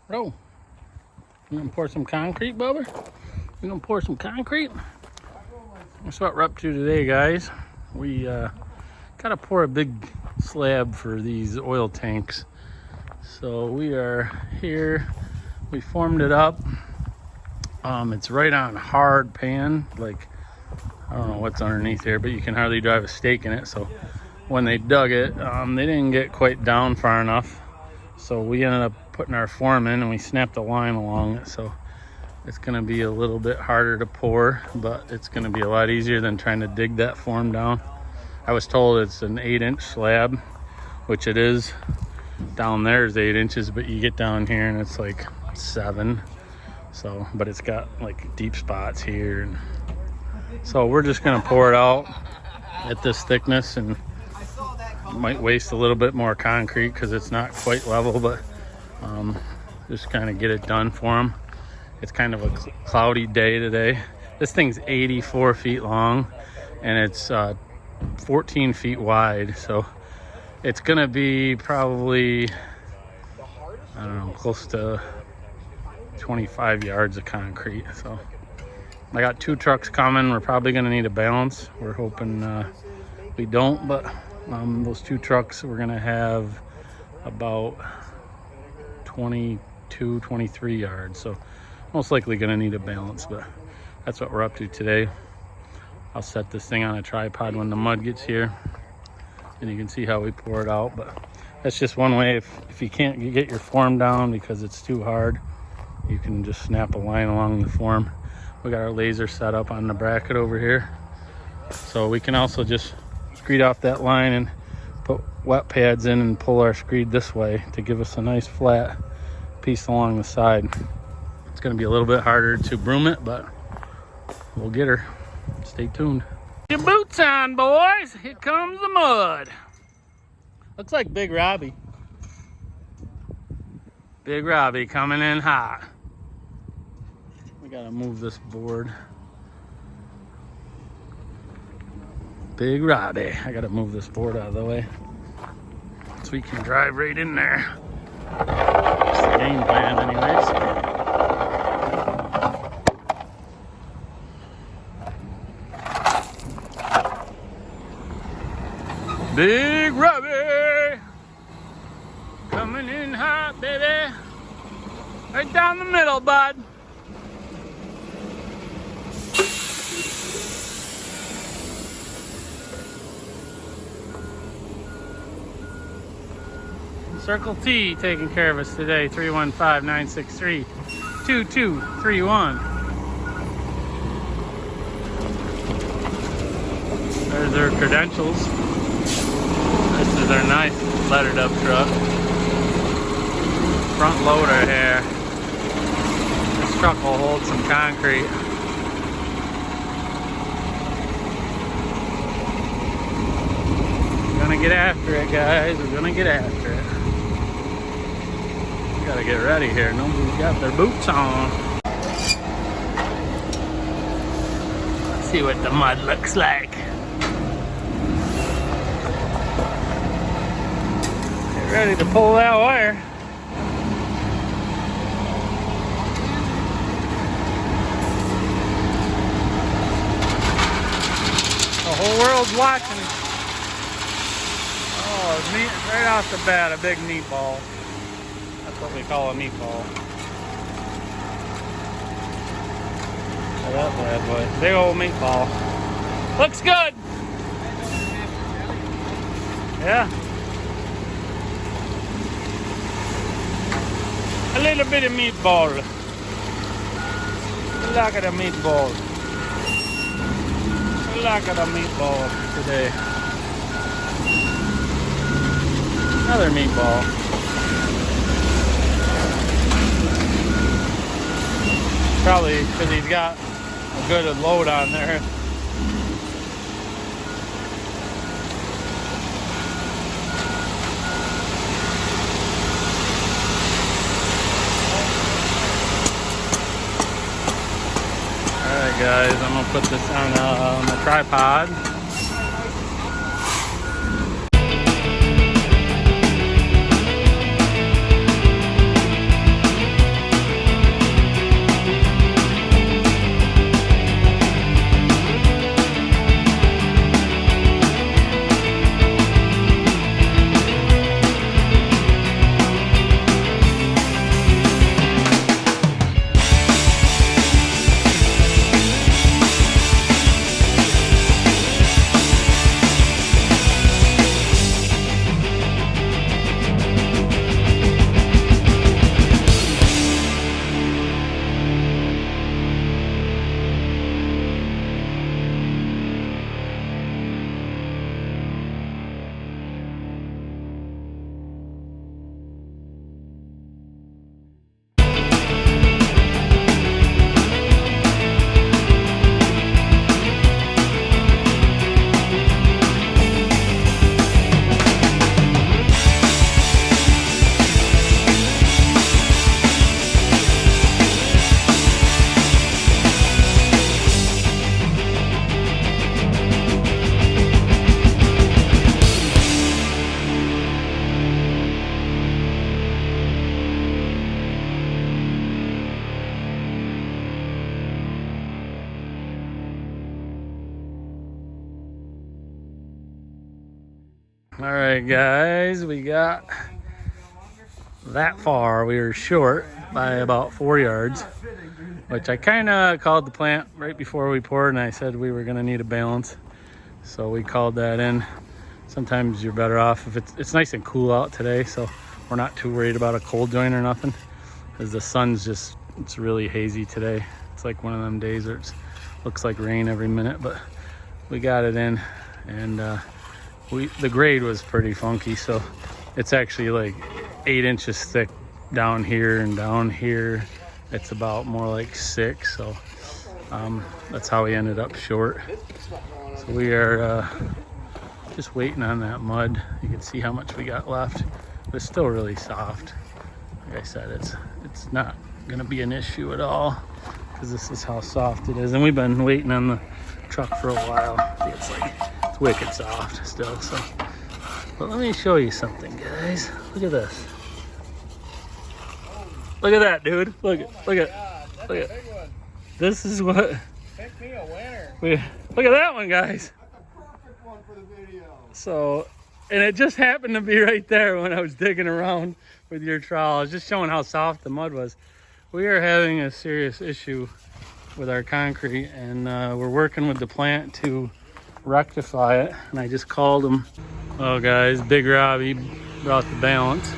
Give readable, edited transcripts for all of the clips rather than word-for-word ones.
Bro, you gonna pour some concrete, Bubba? You gonna pour some concrete? That's what we're up to today, guys. We gotta pour a big slab for these oil tanks. So we are here. We formed it up. It's right on hard pan. Like, I don't know what's underneath here, but you can hardly drive a stake in it. So when they dug it, they didn't get quite down far enough. So we ended up putting our form in and we snapped a line along it. So it's gonna be a little bit harder to pour, but it's gonna be a lot easier than trying to dig that form down. I was told it's an 8-inch slab, which it is. Down there is 8 inches, but you get down here and it's like 7. So, but it's got like deep spots here. And so we're just gonna pour it out at this thickness, and might waste a little bit more concrete because it's not quite level, but just kind of get it done for them. It's kind of a cloudy day today. This thing's 84 feet long and it's 14 feet wide, so it's gonna be probably, I don't know, close to 25 yards of concrete. So I got 2 trucks coming. We're probably gonna need a balance. We're hoping we don't, but those 2 trucks, we're gonna have about 22, 23 yards. So most likely gonna need a balance, but that's what we're up to today. I'll set this thing on a tripod when the mud gets here, and you can see how we pour it out. But that's just one way. If you can't get your form down because it's too hard, you can just snap a line along the form. We got our laser set up on the bracket over here, so we can also just screed off that line and put wet pads in and pull our screed this way to give us a nice flat piece along the side. It's going to be a little bit harder to broom it, but we'll get her. Stay tuned. Your boots on, boys. Here comes the mud. Looks like Big Robbie. Big Robbie coming in hot. We gotta move this board. Big Robbie. I gotta move this board out of the way so we can drive right in there. That's the game plan anyways. Big Robbie coming in hot, baby. Right down the middle, bud. Circle T taking care of us today. 315-963-2231. There's their credentials. This is their nice lettered up truck. Front loader here. This truck will hold some concrete. We're gonna get after it, guys. We're gonna get after it. We gotta get ready here. Nobody's got their boots on. Let's see what the mud looks like. Get ready to pull that wire. The whole world's watching. Oh, meat, right off the bat, a big meatball. That's what we call a meatball. Oh, that bad boy. Big old meatball. Looks good. Yeah. A little bit of meatball. Look at the meatball. Look at the meatball today. Another meatball. Probably because he's got a good load on there. Alright guys, I'm going to put this on the tripod. All right, guys, we got that far. We were short by about 4 yards, which I kind of called the plant right before we poured, and I said we were going to need a balance. So we called that in. Sometimes you're better off if it's nice and cool out today, so we're not too worried about a cold joint or nothing, because the sun's just, it's really hazy today. It's like one of them days where it looks like rain every minute, but we got it in, and the grade was pretty funky, so it's actually like 8 inches thick down here, and down here it's about more like 6, so that's how we ended up short. So we are just waiting on that mud. You can see how much we got left. But it's still really soft. Like I said, it's not gonna be an issue at all, because this is how soft it is. And we've been waiting on the truck for a while. It's wicked soft still. So, but let me show you something, guys. Look at this. Look at that, dude. Look at. This is what. Pick me a winner. Look at that one, guys. One for the video. So, and it just happened to be right there when I was digging around with your trowel. I was just showing how soft the mud was. We are having a serious issue with our concrete, and we're working with the plant to rectify it. And I just called him. Oh, guys, Big Robbie brought the balance.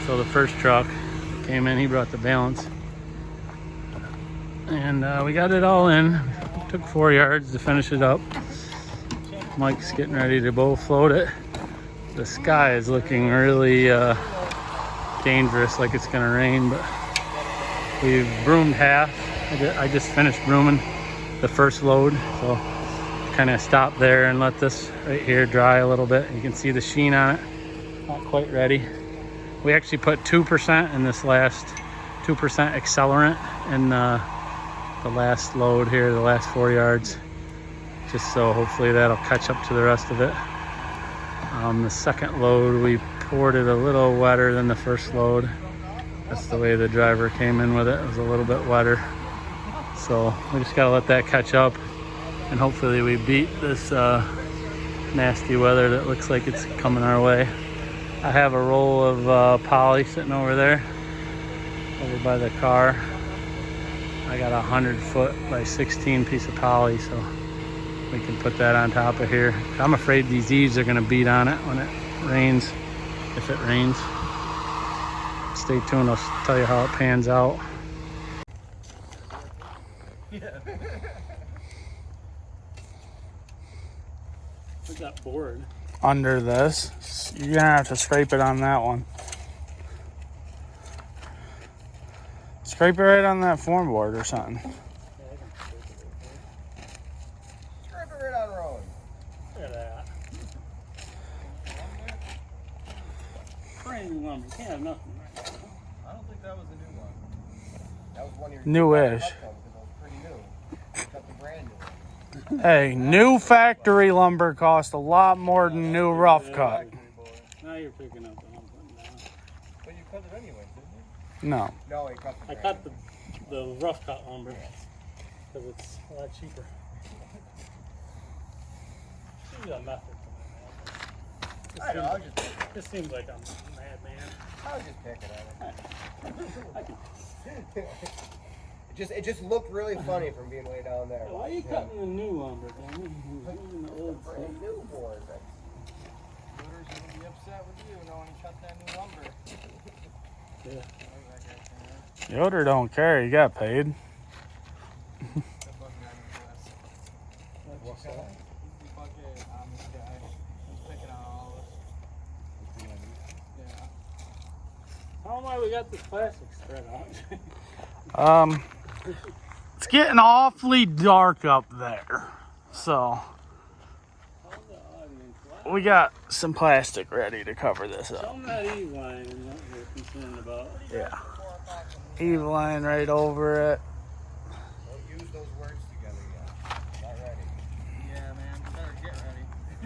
So the first truck came in, he brought the balance. And we got it all in. It took 4 yards to finish it up. Mike's getting ready to bow float it. The sky is looking really dangerous, like it's gonna rain, but we've broomed half. I just finished brooming the first load, so kind of stop there and let this right here dry a little bit. You can see the sheen on it, not quite ready. We actually put 2% in this last 2% accelerant in the last load here, the last 4 yards, just so hopefully that'll catch up to the rest of it. The second load, we poured it a little wetter than the first load. That's the way the driver came in with it. It was a little bit wetter. So we just gotta let that catch up, and hopefully we beat this nasty weather that looks like it's coming our way. I have a roll of poly sitting over there, over by the car. I got a 100-foot by 16 piece of poly, so we can put that on top of here. I'm afraid these eaves are gonna beat on it when it rains, if it rains. Stay tuned, I'll tell you how it pans out. Yeah. We got board under this. You're gonna have to scrape it on that one. Scrape it right on that form board or something. Scrape it right on road. Look at that. Brand new lumber. Can't have nothing right now. I don't think that was a new one. That was one of your newish. That was pretty new. You cut the brand new. Hey, new factory lumber costs a lot more than new rough cut. Now you're picking up what I'm putting down. But you cut it anyway, didn't you? No. No, you cut the I brand cut new. the rough cut lumber because it's a lot cheaper. Maybe a method to my madness. I know, I was just picking. This seems like I'm a madman. I was just picking at it. It just looked really funny from being way down there. Why are you cutting the new lumber, Danny? You're using the old stuff. Brand new board. Loaders gonna be upset with you knowing you cut that new lumber. Yeah. Yoder don't care, he got paid. What's that? How am I we got this plastic spread out? It's getting awfully dark up there. So we got some plastic ready to cover this up. Show them that Eve line and what you're concerned about. Yeah. Eve line right over it. Don't use those words together yet. Not ready. Yeah, man. You better get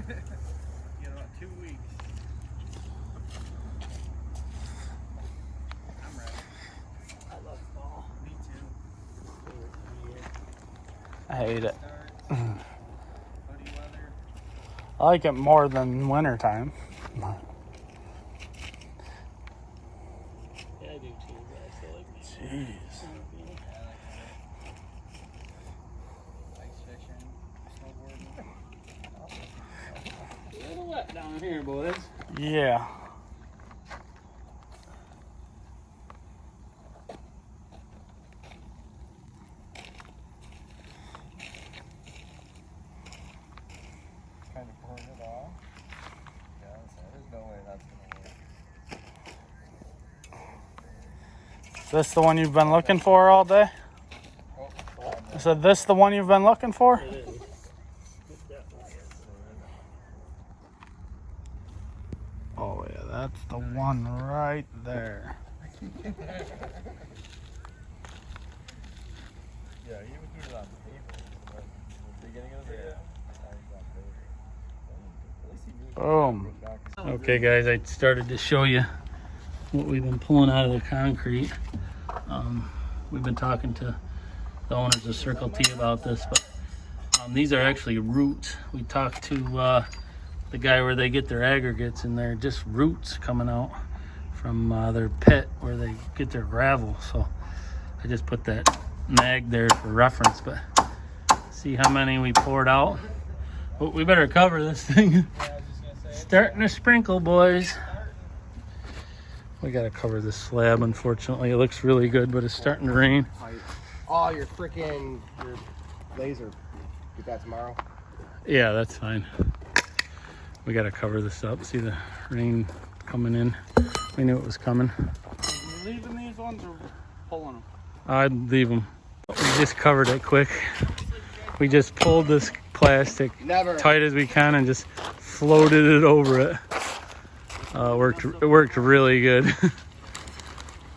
ready. You know, 2 weeks. I'm ready. I love fall. Me too. I hate it. Hoodie weather. I like it more than winter time. Yeah, I do too, but I still like it. Jeez. Ice fishing, snowboarding. A little wet down here, boys. Yeah. Kind of pouring it off. Yeah, so there's no way that's gonna work. Is this the one you've been looking for all day? Oh, I said, this the one you've been looking for? It is. Oh yeah, that's the one right there. yeah, he would do it on paper. But the beginning of the video, at least he knew. Boom. Okay, guys, I started to show you what we've been pulling out of the concrete. We've been talking to the owners of Circle T about this, but these are actually roots. We talked to the guy where they get their aggregates, and they're just roots coming out from their pit where they get their gravel. So I just put that mag there for reference, but see how many we poured out. But we better cover this thing. Starting to sprinkle, boys. We gotta cover this slab, unfortunately. It looks really good, but it's starting to rain. Oh, your laser. Get that tomorrow. Yeah, that's fine. We gotta cover this up. See the rain coming in. We knew it was coming. Are you leaving these ones or pulling them? I'd leave them. We just covered it quick. We just pulled this plastic tight as we can and just floated it over it. It worked really good.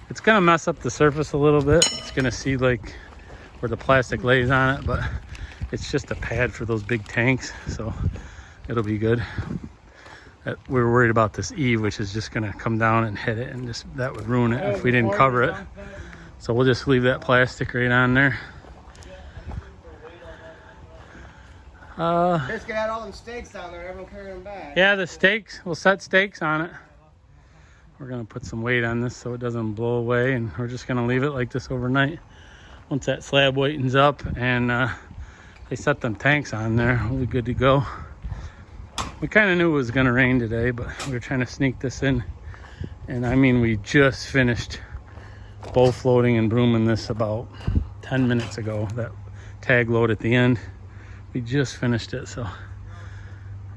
It's gonna mess up the surface a little bit. It's gonna see like where the plastic lays on it, but it's just a pad for those big tanks, so it'll be good. We were worried about this eave, which is just gonna come down and hit it, and just that would ruin it if we didn't cover it. So we'll just leave that plastic right on there. Just get out all them stakes down there. Everyone carry them back. Yeah, the stakes, we'll set stakes on it. We're gonna put some weight on this so it doesn't blow away, and we're just gonna leave it like this overnight. Once that slab whitens up and they set them tanks on there, we'll be good to go. We kind of knew it was gonna rain today, but we were trying to sneak this in. And I mean, we just finished bow floating and brooming this about 10 minutes ago. That tag load at the end. We just finished it, so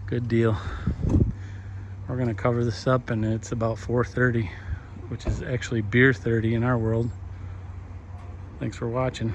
good deal. We're gonna cover this up, and it's about 4:30, which is actually beer 30 in our world. Thanks for watching.